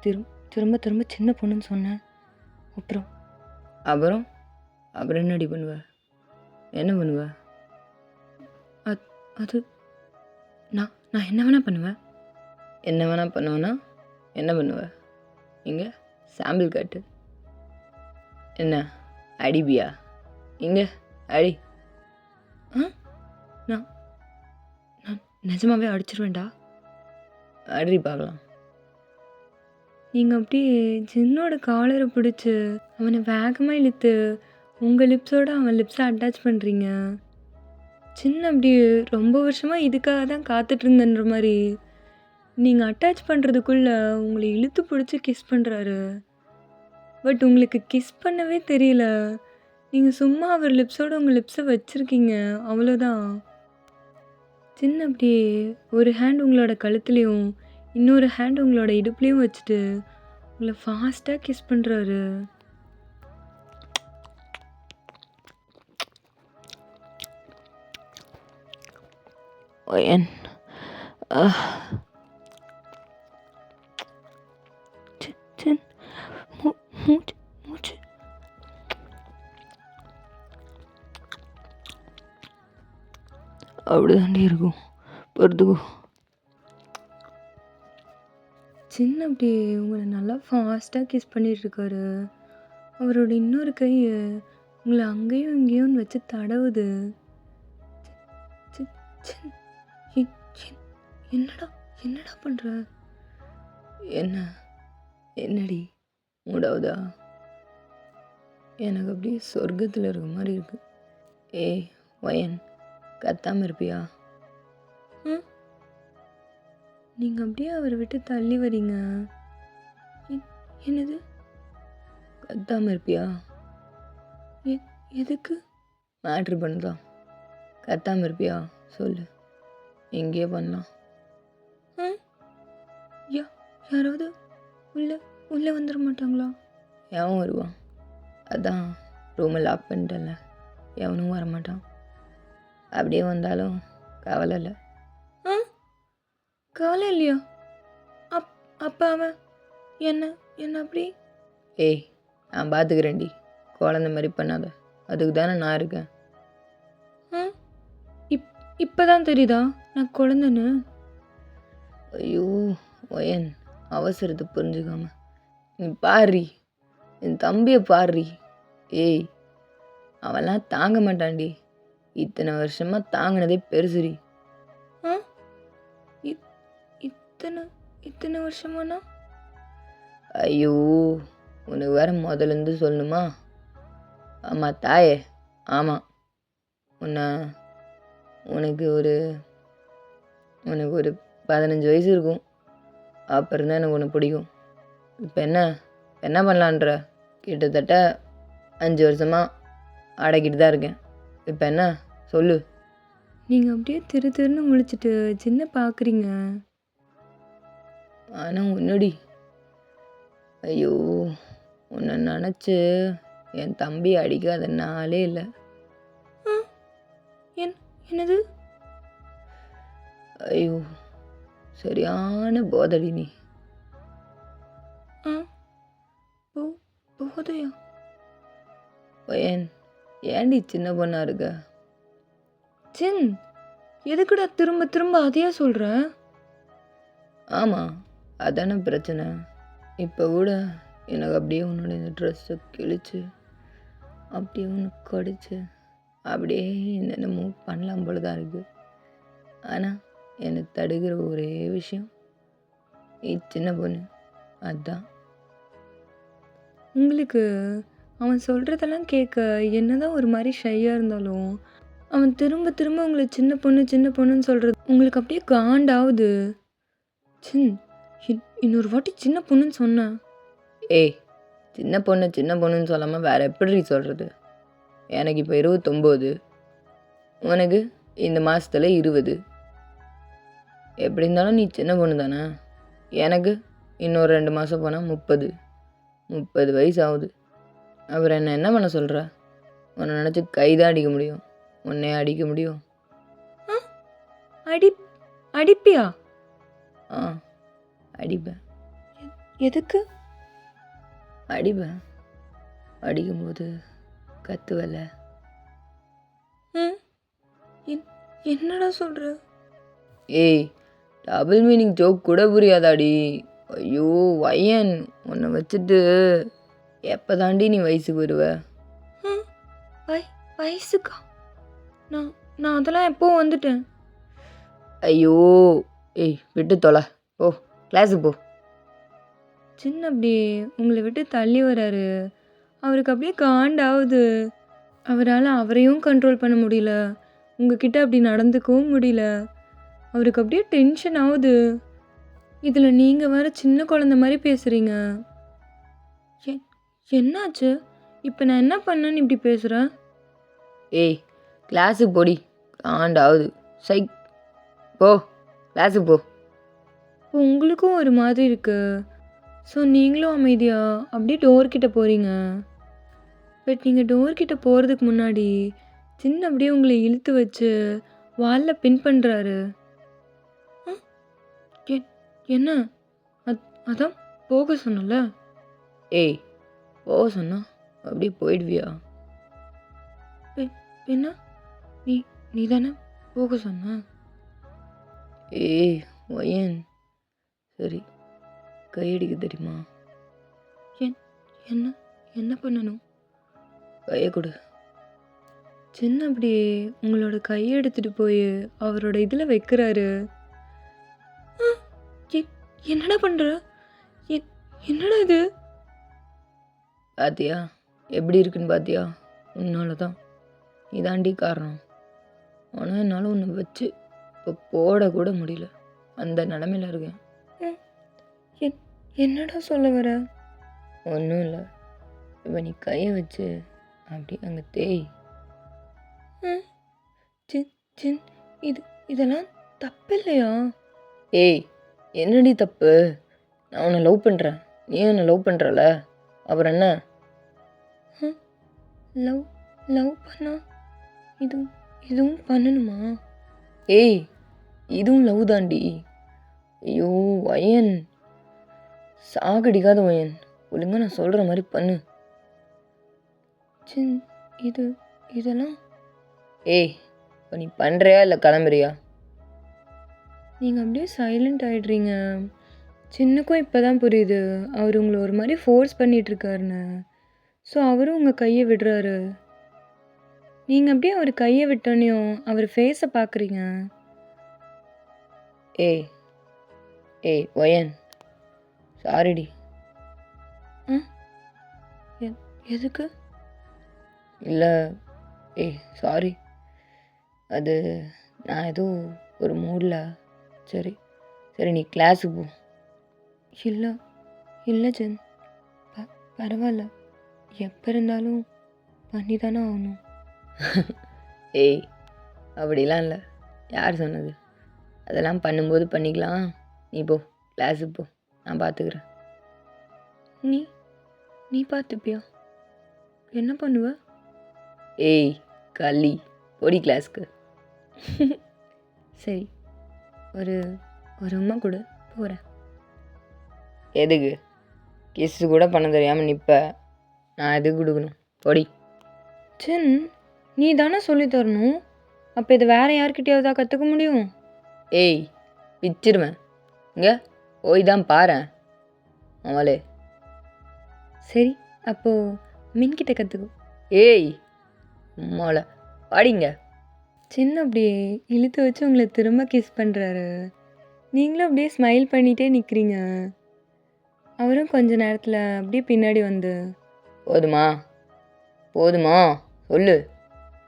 Speaker 1: திரும்ப திரும்ப சின்ன பொண்ணுன்னு சொன்னேன். அப்புறம்
Speaker 2: அப்புறம் அப்புறம் என்னடி பண்ணுவ? என்ன பண்ணுவ?
Speaker 1: அது நான் என்ன வேணா பண்ணுவேன்.
Speaker 2: என்ன வேணால் பண்ணுவேன்னா என்ன பண்ணுவ? இங்கே சாம்பிள் காட்டு. என்ன அடிபியா? இங்கே அடி.
Speaker 1: நான் நிஜமாவே அடிச்சிருவேன்டா.
Speaker 2: அடி பார்க்கலாம்.
Speaker 1: நீங்கள் அப்படியே ஜின்னோட காலரை பிடிச்சி அவனை வேகமாக இழுத்து உங்கள் லிப்ஸோட அவன் லிப்ஸை அட்டாச் பண்ணுறீங்க. சின்ன அப்படியே ரொம்ப வருஷமாக இதுக்காக தான் காத்துட்ருந்தன்ற மாதிரி நீங்கள் அட்டாச் பண்ணுறதுக்குள்ளே உங்களை இழுத்து பிடிச்சி கிஸ் பண்ணுறாரு. பட் உங்களுக்கு கிஸ் பண்ணவே தெரியல. நீங்கள் சும்மா அவர் லிப்ஸோட உங்கள் லிப்ஸை வச்சுருக்கீங்க, அவ்வளோதான். சின்ன அப்படியே ஒரு ஹேண்ட் உங்களோட கழுத்துலேயும் இன்னொரு ஹேண்ட் உங்களோட இடுப்புலேயும் வச்சுட்டு உங்களை ஃபாஸ்ட்டாக கிஸ் பண்ணுறாரு.
Speaker 2: என்
Speaker 1: மூச்சு
Speaker 2: அப்படிதாண்டி இருக்கும், பொறுத்துக்கோ.
Speaker 1: சின்ன அப்படியே உங்களை நல்லா ஃபாஸ்ட்டாக கிஸ் பண்ணிகிட்ருக்காரு. அவரோட இன்னொரு கை உங்களை அங்கேயும் இங்கேயும் வச்சு தடவுது. என்னடா என்னடா பண்ணுற?
Speaker 2: என்னடி மூடாவதா? எனக்கு அப்படியே சொர்க்கத்தில் இருக்க மாதிரி இருக்கு. ஏய் வயன், கத்தாமல் இருப்பியா?
Speaker 1: நீங்கள் அப்படியே அவரை விட்டு தள்ளி வரீங்க. என்னது?
Speaker 2: கத்தாமல் இருப்பியா?
Speaker 1: எதுக்கு?
Speaker 2: மேட்ரு பண்ணலாம். கத்தாமல் இருப்பியா சொல்லு, எங்கேயே பண்ணலாம்.
Speaker 1: யாராவது உள்ளே வந்துட மாட்டாங்களா?
Speaker 2: எவன் வருவான்? அதான் ரூமை லாக் பண்ணிட்டேன்ல, எவனும் வரமாட்டான். அப்படியே வந்தாலும் கவலை இல்லை.
Speaker 1: கவலை இல்லையா? அப்பா அவன் என்ன அப்படி?
Speaker 2: ஏய், நான் பார்த்துக்கிறேன்டி, குழந்த மாதிரி பண்ணாத, அதுக்கு தானே நான் இருக்கேன்.
Speaker 1: இப்போதான் தெரியுதா நான் குழந்தைன்னு?
Speaker 2: ஐயோ ஒயன், அவசரத்தை புரிஞ்சுக்காம நீ பாரு, என் தம்பியை பாரு. ஏய், அவன்லாம் தாங்க மாட்டான்டி, இத்தனை வருஷமாக தாங்கினதே பெருசுடி.
Speaker 1: இத்தனை வருஷமானா?
Speaker 2: ஐயோ, உனக்கு வேற முதலேருந்து சொல்லணுமா? ஆமாம் தாயே, ஆமாம். உனக்கு ஒரு 15 வயசு இருக்கும், அப்புறம் தான் எனக்கு உனக்கு பிடிக்கும். இப்போ என்ன பண்ணலான்ற? கிட்டத்தட்ட 5 வருஷமாக அடக்கிட்டு தான் இருக்கேன். இப்போ என்ன சொல்லு?
Speaker 1: நீங்கள் அப்படியே திருன்னு முழிச்சிட்டு சின்ன பார்க்குறீங்க.
Speaker 2: ஆனால் உன்னடி, ஐயோ, உன்னை நினச்சி என் தம்பி அடிக்காத நாளே இல்லை.
Speaker 1: என்னது?
Speaker 2: ஐயோ, சரியான போதடி நீ.
Speaker 1: போதையா?
Speaker 2: பையன், ஏன்டி சின்ன பொண்ணா இருக்க?
Speaker 1: சின், எதுக்குடா திரும்ப திரும்ப அதையே சொல்கிற?
Speaker 2: ஆமாம், அதானே பிரச்சனை. இப்போ கூட எனக்கு அப்படியே உன்னோட இந்த ட்ரெஸ்ஸை கிழிச்சு அப்படியே ஒன்று கடிச்சு அப்படியே என்னென்னமோ பண்ணலாம் போல தான் இருக்குது. ஆனால் என்னை தடுக்கிற ஒரே விஷயம் சின்ன பொண்ணு, அதுதான்.
Speaker 1: உங்களுக்கு அவன் சொல்கிறதெல்லாம் கேட்க என்னதான் ஒரு மாதிரி ஷையாக இருந்தாலும் அவன் திரும்ப திரும்ப உங்களை சின்ன பொண்ணு சின்ன பொண்ணுன்னு சொல்கிறது உங்களுக்கு அப்படியே காண்டாவுது. சின் இன்னொரு வாட்டி சின்ன பொண்ணுன்னு சொன்னேன்.
Speaker 2: ஏய் சின்ன பொண்ணுன்னு சொல்லாமல் வேறு எப்படி சொல்கிறது? எனக்கு இப்போ 29, உனக்கு இந்த மாதத்தில் 20. எப்படி இருந்தாலும் நீ சின்ன பொண்ணு தானே. எனக்கு இன்னொரு 2 மாதம் போனால் 30 வயசு ஆகுது. அப்புறம் என்ன பண்ண சொல்கிற? உன்னை நினச்சி கைதான் அடிக்க முடியும், உன்னையே அடிக்க முடியும்.
Speaker 1: அடி அடிப்பியா?
Speaker 2: ஆ அடிப்பேன்.
Speaker 1: எதுக்கு?
Speaker 2: அடிப்பேன். அடிக்கும்போது கத்துவல.
Speaker 1: என்னடா சொல்கிற?
Speaker 2: ஏய் டபுள் மீனிங் ஜோக் கூட புரியாதாடி? ஐயோ வயன், உன்னை வச்சுட்டு எப்போ தாண்டி நீ வயசுக்கு வருவ?
Speaker 1: வயசுக்கா? நான் நான் அதெல்லாம் எப்போ வந்துட்டேன்.
Speaker 2: ஐயோ ஏய் விட்டு தொலை, போ கிளாஸுக்கு போ.
Speaker 1: சின்ன அப்படியே உங்களை விட்டு தள்ளி வராரு. அவருக்கு அப்படியே காண்டாவுது. அவரால் அவரையும் கண்ட்ரோல் பண்ண முடியல, உங்ககிட்ட அப்படி நடந்துக்கவும் முடியல. அவருக்கு அப்படியே டென்ஷன் ஆகுது. இதில் நீங்கள் வேறு சின்ன குழந்த மாதிரி பேசுகிறீங்க. என்னாச்சு? இப்போ நான் என்ன பண்ணேன்னு இப்படி பேசுகிறேன்?
Speaker 2: ஏய் கிளாஸுக்கு போடி, காண்டாவுது. சைக் போ, கிளாஸுக்கு போ.
Speaker 1: உங்களுக்கும் ஒரு மாதிரி இருக்கு. ஸோ நீங்களும் அமைதியாக அப்படியே டோர்கிட்ட போகிறீங்க. பட் நீங்கள் டோர்கிட்ட போகிறதுக்கு முன்னாடி சின்ன அப்படியே உங்களை இழுத்து வச்சு வாலில் பின் பண்ணுறாரு. என்ன? அதான் போக சொன்னல.
Speaker 2: ஏய் போக சொன்னா அப்படியே போயிடுவியா?
Speaker 1: என்ன? நீ தானே போக சொன்ன.
Speaker 2: ஏய் ஒயன், சரி கையடிக்க தெரியுமா?
Speaker 1: என்ன என்ன பண்ணணும்?
Speaker 2: கையை கொடு.
Speaker 1: சின்ன அப்படியே உங்களோட கையை எடுத்துட்டு போய் அவரோட இதில் வைக்கிறாரு. என்னடா பண்ற? என்னடா இது?
Speaker 2: பாத்தியா எப்படி இருக்குன்னு? பாத்தியா? உன்னால தான், இதாண்டி காரணம். ஆனால் என்னால் உன்னை வச்சு இப்போ போடக்கூட முடியல, அந்த நிலமையில இருக்கேன்.
Speaker 1: என்னடா சொல்ல வர?
Speaker 2: ஒன்றும் இல்லை, இப்போ நீ கையை வச்சு அப்படி அங்கே தேய்.
Speaker 1: இதெல்லாம் தப்பு இல்லையா?
Speaker 2: ஏய் என்னடி தப்பு? நான் உன்னை லவ் பண்ணுறேன், நீ என்னை லவ் பண்ணுறல, அப்புறம் என்ன?
Speaker 1: லவ் பண்ணா இதுவும் பண்ணணுமா?
Speaker 2: ஏய் இதுவும் லவ் தாண்டி. ஐயோ வயன், சாகடிக்காத வயன், ஒழுங்கா நான் சொல்கிற மாதிரி பண்ணு.
Speaker 1: இதெல்லாம்
Speaker 2: ஏய் இப்போ நீ பண்ணுறியா இல்லை கிளம்புறியா?
Speaker 1: நீங்கள் அப்படியே சைலண்ட் ஆகிடுறீங்க. சின்னக்கும் இப்போ தான் புரியுது அவர் உங்களை ஒரு மாதிரி ஃபோர்ஸ் பண்ணிகிட்ருக்காருன்னு. ஸோ அவரும் உங்கள் கையை விடுறாரு. நீங்கள் அப்படியே அவர் கையை விட்டோன்னையும் அவர் ஃபேஸை பார்க்குறீங்க.
Speaker 2: ஏய் ஒயன், சாரிடி.
Speaker 1: எதுக்கு?
Speaker 2: இல்லை ஏய் சாரி, அது நான் ஏதோ ஒரு மூடில். சரி நீ கிளாஸுக்கு போ.
Speaker 1: இல்லை ஜென், பரவாயில்ல, எப்போ இருந்தாலும் பண்ணி தானே ஆகணும்.
Speaker 2: ஏய் அப்படிலாம் இல்லை, யார் சொன்னது? அதெல்லாம் பண்ணும்போது பண்ணிக்கலாம். நீ போ கிளாஸுக்கு போ, நான் பார்த்துக்கிறேன்.
Speaker 1: நீ பார்த்துப்பியா? என்ன பண்ணுவ?
Speaker 2: ஏய் களி, பொடி கிளாஸ்க்கு.
Speaker 1: சரி, ஒரு உமா கூட போகிறேன்.
Speaker 2: எதுக்கு? கிஸ்ஸு கூட பண்ண தெரியாமல் நிற்ப, நான் எதுக்கு கொடுக்கணும்? பொடி.
Speaker 1: சின், நீ தானே சொல்லி தரணும். அப்போ இது வேறு யார்கிட்டயாவதா கற்றுக்க முடியும்?
Speaker 2: ஏய் பிச்சிருவேன், இங்கே போய் தான் பாரு அவளே.
Speaker 1: சரி, அப்போது மின்கிட்ட கற்றுக்கோ.
Speaker 2: ஏய் அம்மாவில் பாடிங்க.
Speaker 1: சின்ன அப்படியே இழுத்து வச்சு உங்களை திரும்ப கிஸ் பண்ணுறாரு. நீங்களும் அப்படியே ஸ்மைல் பண்ணிகிட்டே நிற்கிறீங்க. அவரும் கொஞ்ச நேரத்தில் அப்படியே பின்னாடி வந்து,
Speaker 2: போதுமா? போதுமா? சொல்லு.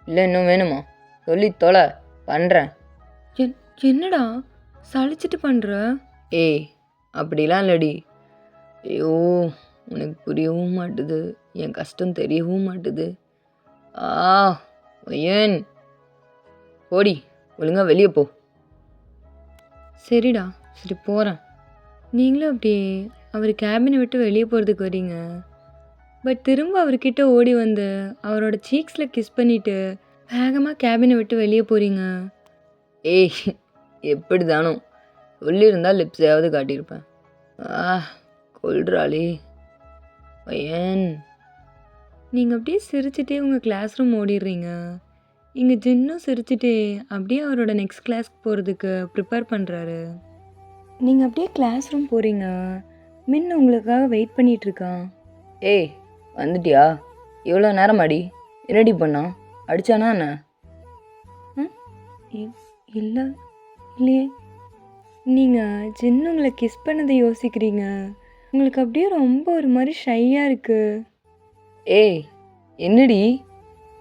Speaker 2: இல்லை இன்னும் வேணுமா? சொல்லி தொலை, பண்ணுறேன்.
Speaker 1: என்னடா சலிச்சிட்டு பண்ணுற?
Speaker 2: ஏய் அப்படிலாம் இல்லடி. ஐயோ, உனக்கு புரியவும் மாட்டுது, என் கஷ்டம் தெரியவும் மாட்டுது. ஆ ஏன் போடி, ஒழுங்கா வெளியே போ.
Speaker 1: சரிடா, சரி போகிறேன். நீங்களும் அப்படியே அவர் கேபினை விட்டு வெளியே போகிறதுக்கு வரீங்க. பட் திரும்ப அவர்கிட்ட ஓடி வந்து அவரோட சீக்ஸில் கிஸ் பண்ணிவிட்டு வேகமாக கேபினை விட்டு வெளியே போகிறீங்க.
Speaker 2: ஏய் எப்படி தானோ சொல்லியிருந்தா லிப்ஸையாவது காட்டியிருப்பேன். கொல்றாளே பையன்.
Speaker 1: நீங்கள் அப்படியே சிரிச்சிட்டே உங்கள் கிளாஸ் ரூம் ஓடிடுறீங்க. இங்கே ஜின்னும் சிரிச்சிட்டே அப்படியே அவரோட நெக்ஸ்ட் கிளாஸ்க்கு போகிறதுக்கு ப்ரிப்பேர் பண்ணுறாரு. நீங்கள் அப்படியே கிளாஸ் ரூம் போகிறீங்க. மின் உங்களுக்காக வெயிட் பண்ணிகிட்ருக்கான்.
Speaker 2: ஏய் வந்துட்டியா? இவ்வளோ நேரமாடி? என்னடி பண்ணா? அடித்தானா என்ன?
Speaker 1: இல்லை இல்லையே. நீங்கள் ஜின்னு உங்களை கிஸ் பண்ணதை யோசிக்கிறீங்க. உங்களுக்கு அப்படியே ரொம்ப ஒரு மாதிரி ஷையாக இருக்குது.
Speaker 2: ஏய் என்னடி,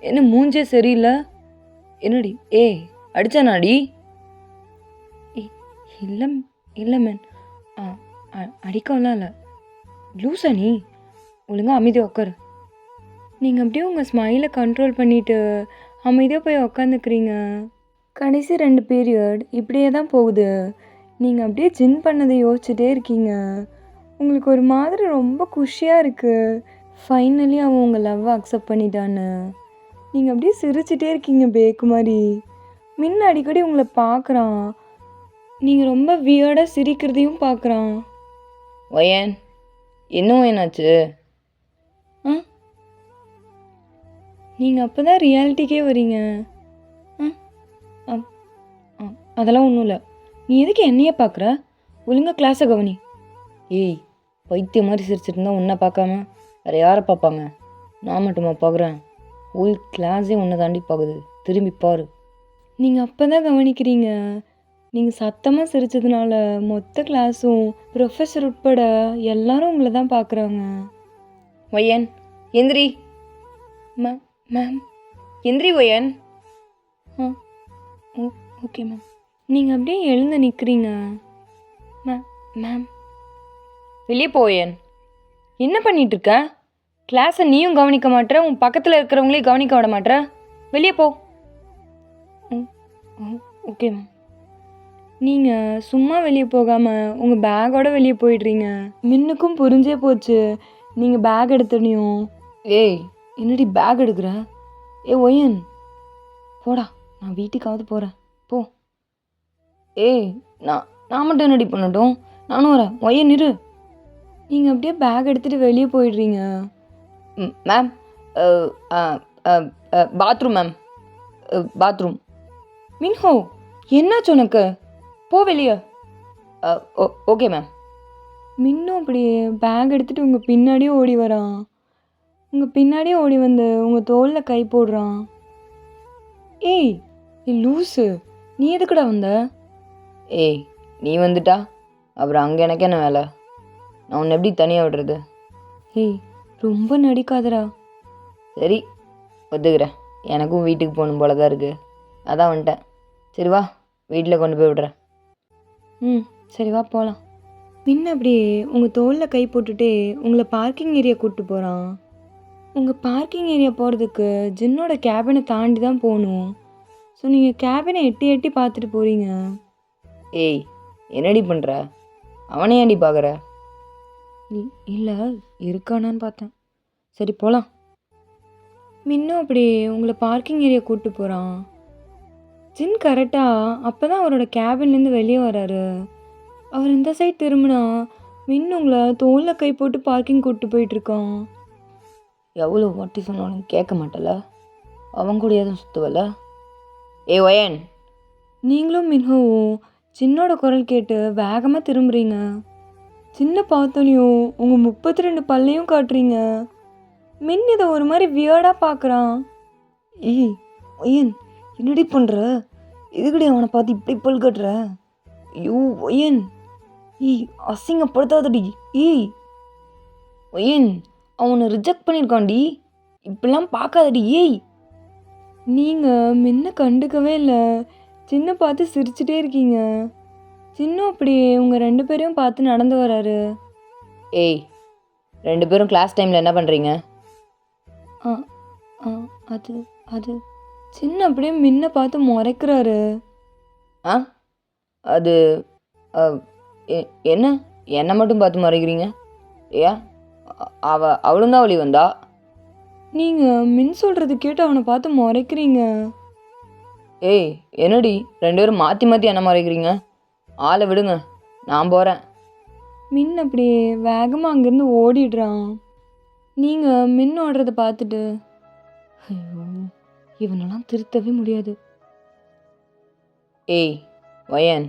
Speaker 2: என்ன மூஞ்சே சரியில்லை? என்னடி? ஏய் அடித்தானாடி?
Speaker 1: இல்லை இல்லை மேன், அடிக்கலாம் இல்லை. லூசா நீ? ஒழுங்காக அமைதியாக உட்காரு. நீங்கள் அப்படியே உங்கள் ஸ்மைலை கண்ட்ரோல் பண்ணிவிட்டு அமைதியாக போய் உக்காந்துக்கிறீங்க. கடைசி 2 பீரியட் இப்படியே தான் போகுது. நீங்கள் அப்படியே ஜின் பண்ணதை யோசிச்சுட்டே இருக்கீங்க. உங்களுக்கு ஒரு மாதிரி ரொம்ப குஷியாக இருக்குது. ஃபைனலி அவன் உங்கள் லவ்வை அக்செப்ட் பண்ணிட்டான்னு நீங்கள் அப்படியே சிரிச்சிட்டே இருக்கீங்க பேக்கு மாதிரி. மின் அடிக்கடி உங்களை பார்க்குறான். நீங்கள் ரொம்ப வியர்டாக சிரிக்கிறதையும் பார்க்குறான்.
Speaker 2: ஒயன் இன்னும் என்னாச்சு?
Speaker 1: நீங்கள் அப்போ தான் ரியாலிட்டிக்கே வரீங்க. அதெல்லாம் ஒன்றும் இல்லை. நீ எதுக்கு என்னையே பார்க்குற? ஒழுங்காக கிளாஸை கவனி.
Speaker 2: ஏய் பைத்தியம் மாதிரி சிரிச்சிட்டு இருந்தா உன்னை பார்க்காம வேறு யாரை பார்ப்பாங்க? நான் மட்டுமா பார்க்குறேன்? ஹோல் கிளாஸே உன்னை தாண்டி பார்க்குது. திரும்பி பாரு.
Speaker 1: நீங்கள் அப்போ தான் கவனிக்கிறீங்க. நீங்கள் சத்தமாக சிரித்ததுனால மொத்த கிளாஸும் ப்ரொஃபஸர் உட்பட எல்லாரும் உங்களை தான் பார்க்குறாங்க.
Speaker 2: ஒயன் எந்திரி.
Speaker 1: மேம்.
Speaker 2: எந்திரி ஒயன்.
Speaker 1: Okay ma'am. நீங்கள் அப்படியே எழுந்து நிற்கிறீங்க. மேம்.
Speaker 2: வெளியே போ ஒயன். என்ன பண்ணிகிட்ருக்க? கிளாஸை நீயும் கவனிக்க மாட்டேற, உன் பக்கத்தில் இருக்கிறவங்களையும் கவனிக்க விட மாட்டேற. வெளியே போ.
Speaker 1: Okay ma'am. நீங்கள் சும்மா வெளியே போகாமல் உங்கள் பேக்கோட வெளியே போயிடுறீங்க. மின்னுக்கும் புரிஞ்சே போச்சு நீங்கள் பேக் எடுத்தனையும்.
Speaker 2: ஏய் என்னடி பேக் எடுக்கிற? ஒயன்
Speaker 1: போடா, நான் வீட்டுக்காவது போகிறேன் போ.
Speaker 2: ஏய் நான் மட்டும் என்னடி பண்ணட்டும்? நானும் வரேன். ஒயன் இரு.
Speaker 1: நீங்கள் அப்படியே பேக் எடுத்துகிட்டு வெளியே போயிடுறீங்க.
Speaker 2: Ma'am bathroom ma'am, bathroom.
Speaker 1: Minho என்னாச்சு உனக்கு? போ வெளியே.
Speaker 2: Okay ma'am.
Speaker 1: மின்னும் அப்படியே பேக் எடுத்துகிட்டு உங்கள் பின்னாடியே ஓடி வரான். உங்கள் பின்னாடியே ஓடி வந்து உங்கள் தோளில் கை போடுறான். ஏய் லூஸு, நீ எதுக்குடா வந்த?
Speaker 2: ஏய் நீ வந்துட்டா அப்புறம் அங்கே எனக்கு என்ன வேலை? நான் உன்னை எப்படி தனியாக விடுறது?
Speaker 1: ஏய் ரொம்ப நடிக்காதடா.
Speaker 2: சரி ஒத்துக்கிறேன், எனக்கும் வீட்டுக்கு போகணும் போல தான் இருக்குது, அதான் வந்துட்டேன். சரி வா, வீட்டில் கொண்டு போய் விடுறேன்.
Speaker 1: சரி வா போகலாம். மின்ன அப்படியே உங்கள் தோளில் கை போட்டுட்டே உங்களை பார்க்கிங் ஏரியா கூப்பிட்டு போகிறான். உங்கள் பார்க்கிங் ஏரியா போகிறதுக்கு ஜின்னோட கேபினை தாண்டி தான் போகணும். ஸோ நீங்கள் கேபினை எட்டி எட்டி பார்த்துட்டு போகிறீங்க.
Speaker 2: ஏய் என்னடி பண்ணுற? அவனை ஏன்டி பார்க்குற?
Speaker 1: இல்லை இருக்கானான்னு பார்த்தேன். சரி போகலாம். மின்னும் அப்படியே உங்களை பார்க்கிங் ஏரியா கூப்பிட்டு போகிறான். ஜின் கரெக்டாக அப்போ தான் அவரோட கேபின்லேருந்து வெளியே வராரு. அவர் இந்த சைட் திரும்பினா மின் உங்களை தோளில் கை போட்டு பார்க்கிங் கூப்பிட்டு போயிட்டுருக்கான்.
Speaker 2: எவ்வளோ வாட்டி சொன்னாலும் கேட்க மாட்டல, அவன் கூட எதுவும் சுற்றுவல. ஏ ஒயன்.
Speaker 1: நீங்களும் மின்ஹோவும் சின்னோட குரல் கேட்டு வேகமாக திரும்புறீங்க. சின்ன பார்த்தோனையும் உங்கள் 32 பல்லையும் காட்டுறீங்க. மின் இதை ஒரு மாதிரி வியர்டாக பார்க்குறான்.
Speaker 2: ஏய் ஒயன் என்னடி பண்ணுற? எதுக்கடி அவனை பார்த்து இப்படி பல் கட்டுற? ஐயோ ஒயன், ஏய் அசிங்கப்படுத்தாதடி. ஏய் ஒயன் அவனை ரிஜெக்ட் பண்ணியிருக்கான்டி. இப்படிலாம் பார்க்காதடி ஏய்.
Speaker 1: நீங்கள் முன்ன கண்டுக்கவே இல்லை, சின்ன பார்த்து சிரிச்சிட்டே இருக்கீங்க. சின்ன அப்படி உங்கள் 2 பேரையும் பார்த்து நடந்து வராரு.
Speaker 2: ஏய் 2 பேரும் கிளாஸ் டைமில் என்ன பண்ணுறீங்க?
Speaker 1: ஆ ஆ அது அது சின்ன அப்படியே முன்ன பார்த்து முறைக்கிறாரு.
Speaker 2: ஆ அது என்ன என்னை மட்டும் பார்த்து மறைக்கிறீங்க? ஏன் அவளும் தான் வழி வந்தா.
Speaker 1: நீங்கள் மின் சொல்கிறது கேட்டு அவனை பார்த்து முறைக்கிறீங்க.
Speaker 2: ஏய் என்னடி 2 பேரும் மாற்றி மாற்றி என்ன மறைக்கிறீங்க? ஆளை விடுங்க, நான் போகிறேன்.
Speaker 1: மின் அப்படியே வேகமாக அங்கேருந்து ஓடிடுறான். நீங்கள் மின் ஓடுறத பார்த்துட்டு, ஐயோ இவனெல்லாம் திருத்தவே முடியாது.
Speaker 2: ஏய் வயன்.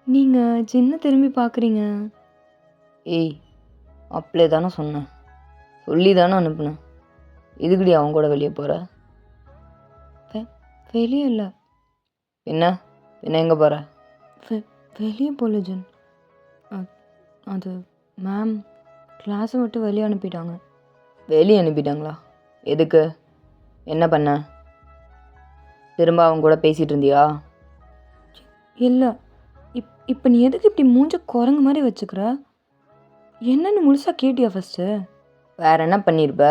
Speaker 1: நீங்கள் சின்ன திரும்பி பார்க்குறீங்க.
Speaker 2: ஏய் அப்படியே தானே சொன்னேன், சொல்லி தானே அனுப்புனேன். இதுக்குடி அவன் கூட வெளியே போகிற?
Speaker 1: வெளியே இல்லை,
Speaker 2: என்ன எங்கே போகிற?
Speaker 1: வெளியே போகல ஜன். அது மேம் கிளாஸை விட்டு வெளியே அனுப்பிட்டாங்க.
Speaker 2: வெளியே அனுப்பிட்டாங்களா? எதுக்கு? என்ன பண்ண? திரும்ப அவங்க கூட பேசிகிட்டு இருந்தியா?
Speaker 1: இல்லை, இப்போ நீ எதுக்கு இப்படி மூஞ்ச குரங்கு மாதிரி வச்சுக்கிற? என்னன்னு முழுசாக கேட்டியா ஃபஸ்ட்டு?
Speaker 2: வேற என்ன பண்ணியிருப்ப?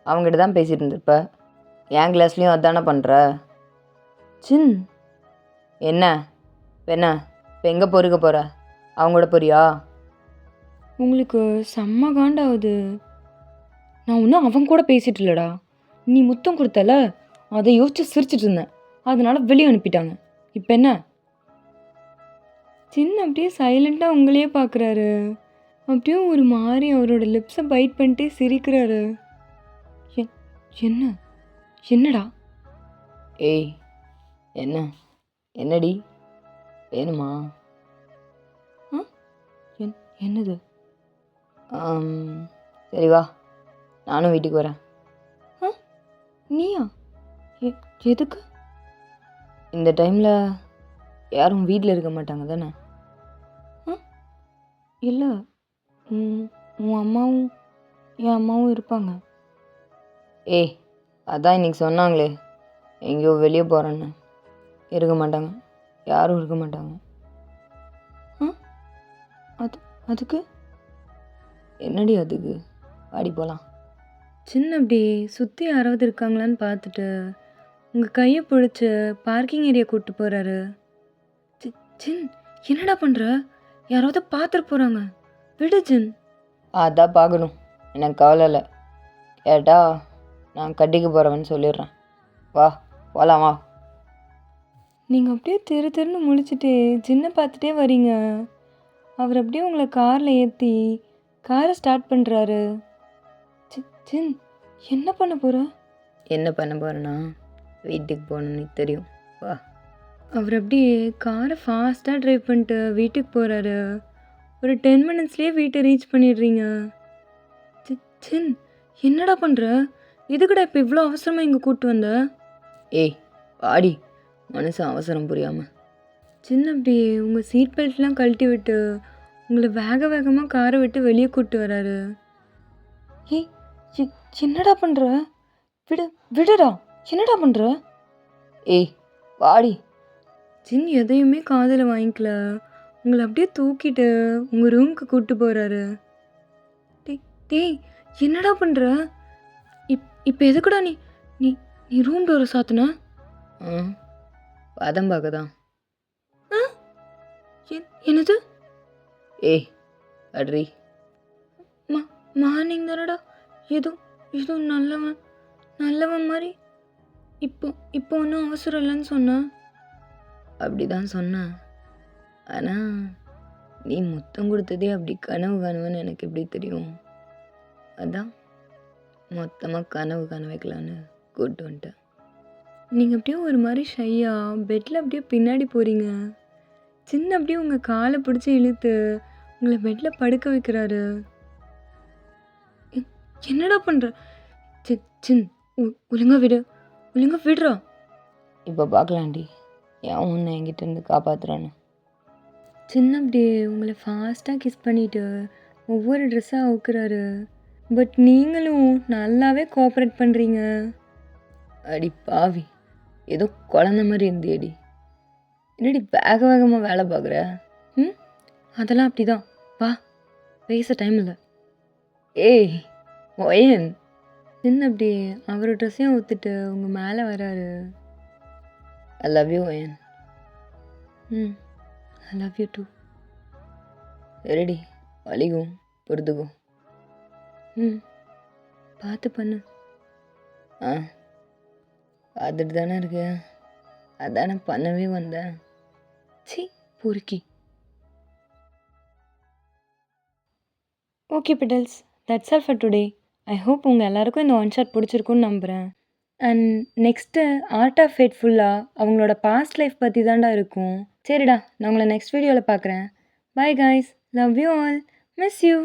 Speaker 2: அவங்ககிட்ட தான் பேசிகிட்டு இருந்திருப்ப. என் கிளாஸ்லேயும் அதானே பண்ணுற.
Speaker 1: சின்
Speaker 2: என்ன என்ன இப்போ எங்கே பொறுக்க போகிற? அவங்களோட போறியா?
Speaker 1: உங்களுக்கு செம்ம காண்டாகுது. நான் ஒன்றும் அவன் கூட பேசிட்டு இல்லைடா, நீ முத்தம் கொடுத்தல அதை யோசிச்சு சிரிச்சிட்டு இருந்தேன், அதனால வெளியே அனுப்பிட்டாங்க. இப்போ என்ன? சின்ன அப்படியே சைலண்ட்டாக உங்களையே பார்க்குறாரு. அப்படியே ஒரு மாதிரி அவரோட லிப்ஸை பைட் பண்ணிட்டே சிரிக்கிறாரு. என்ன என்னடா?
Speaker 2: ஏய் என்ன என்னடி வேணுமா?
Speaker 1: என்னது?
Speaker 2: சரி வா, நானும் வீட்டுக்கு வரேன்.
Speaker 1: நீயா? எதுக்கு?
Speaker 2: இந்த டைமில் யாரும் வீட்டில் இருக்க மாட்டாங்க தானே?
Speaker 1: இல்லை, உன் அம்மாவும் என் அம்மாவும் இருப்பாங்க.
Speaker 2: ஏய் அதான் இன்னைக்கு சொன்னாங்களே எங்கேயோ வெளியே போகிறேன்னு. இருக்க மாட்டாங்க, யாரும் இருக்க மாட்டாங்க.
Speaker 1: அதுக்கு
Speaker 2: என்னடி அதுக்கு? வாடி போகலாம்.
Speaker 1: சின்ன அப்படி சுற்றி யாராவது இருக்காங்களான்னு பார்த்துட்டு உங்கள் கையை பிடிச்சி பார்க்கிங் ஏரியா கூப்பிட்டு போகிறாரு. சின் என்னடா பண்ணுற? யாராவது பார்த்துட்டு போகிறாங்க, விடு ஜின்.
Speaker 2: அதான் பார்க்கணும், எனக்கு கவலை இல்லை. கேட்டா நான் கட்டிக்க போகிறவன்னு சொல்லிடுறேன். வா போகலாம் வா.
Speaker 1: நீங்கள் அப்படியே தெரு தெருன்னு முழிச்சிட்டு சின்ன பார்த்துட்டே வரீங்க. அவர் அப்படியே உங்களை காரில் ஏற்றி காரை ஸ்டார்ட் பண்ணுறாரு. சின் என்ன பண்ண போகிற?
Speaker 2: என்ன பண்ண போகிறேன்னா வீட்டுக்கு போகணுன்னு தெரியும், வா.
Speaker 1: அவர் அப்படியே காரை ஃபாஸ்ட்டாக ட்ரைவ் பண்ணிட்டு வீட்டுக்கு போகிறாரு. ஒரு 10 மினிட்ஸ்லேயே வீட்டை ரீச் பண்ணிடுறீங்க. சின் என்னடா பண்ணுற? எதுக்குடா இப்போ இவ்வளோ அவசரமாக இங்கே கூப்பிட்டு வந்த?
Speaker 2: ஏய் வாடி, மனுஷன் அவசரம் புரியாமல்.
Speaker 1: சின்ன அப்படியே உங்கள் சீட் பெல்ட்லாம் கழட்டி விட்டு உங்களை வேக வேகமாக காரை விட்டு வெளியே கூப்பிட்டு வராரு. ஏய் என்னடா பண்ணுற? விடுடா, என்னடா பண்ணுற?
Speaker 2: ஏய் வாடி.
Speaker 1: சின் எதையுமே காதில் வாங்கிக்கல, உங்களை அப்படியே தூக்கிட்டு உங்கள் ரூமுக்கு கூப்பிட்டு போகிறாரு. டேய் என்னடா பண்ணுற? இப்போ எதுக்குடா நீ நீ நீ ரூம் டோரை சாத்துன?
Speaker 2: பதம் பார்க்க தான்.
Speaker 1: என்னது?
Speaker 2: ஏய் அட்ரி,
Speaker 1: மார்னிங் தானடா ஏதோ நல்லவன் மாதிரி இப்போ ஒன்றும் அவசரம் இல்லைன்னு சொன்னேன்.
Speaker 2: அப்படி தான் சொன்னேன். ஆனால் நீ முத்தம் கொடுத்ததே அப்படி கனவு காணுவேன்னு எனக்கு எப்படி தெரியும்? அதான் மொத்தமாக கனவு காண வைக்கலான்னு கூப்பிட்டு வந்துட்டேன்.
Speaker 1: நீங்கள் அப்படியே ஒரு மாதிரி ஷையாக பெட்டில் அப்படியே பின்னாடி போகிறீங்க. சின்ன அப்படியே உங்கள் காலை பிடிச்சி இழுத்து உங்களை பெட்டில் படுக்க வைக்கிறாரு. என்னடா பண்ணுற? சின் ஒழுங்கா விடுறா.
Speaker 2: இப்போ பார்க்கலாண்டி ஏன் உன்னை என்கிட்ட இருந்து காப்பாற்றுறான்னு.
Speaker 1: சின்ன அப்படியே உங்களை ஃபாஸ்ட்டாக கிஸ் பண்ணிவிட்டு ஒவ்வொரு ட்ரெஸ்ஸாக அவுக்குறாரு. பட் நீங்களும் நல்லாவே கோஆப்ரேட் பண்ணுறீங்க.
Speaker 2: அடி பாவி, ஏதோ குழந்த மாதிரி இருந்தியடி. என்னடி வேக வேகமாக வேலை பார்க்குற?
Speaker 1: ம் அதெல்லாம் அப்படிதான். வா, பேச டைம் இல்லை.
Speaker 2: ஏய் ஒயன்,
Speaker 1: என்ன அப்படி அவர் ட்ரெஸ்ஸையும் ஊற்றுட்டு உங்கள் மேலே வராரு.
Speaker 2: I love you wine.
Speaker 1: ம் ஐ லவ் யூ டூ.
Speaker 2: சரிடி, வலிக்கும், பொறுத்துக்கோ.
Speaker 1: ம் பார்த்து பண்ணு.
Speaker 2: ஆ, பார்த்துட்டு தானே இருக்கு. அதானே பண்ணவே வந்தேன்.
Speaker 1: சி பொறுக்கி. Okay pedals, that's all for today. I hope உங்கள் எல்லாருக்கும் இந்த ஒன் ஷாட் பிடிச்சிருக்குன்னு நம்புகிறேன். And next art of fate ஃபுல்லாக அவங்களோட பாஸ்ட் லைஃப் பற்றி தான்டா இருக்கும். சரிடா, நான் உங்களை நெக்ஸ்ட் வீடியோவில் பார்க்குறேன். By guys, love you all, miss you.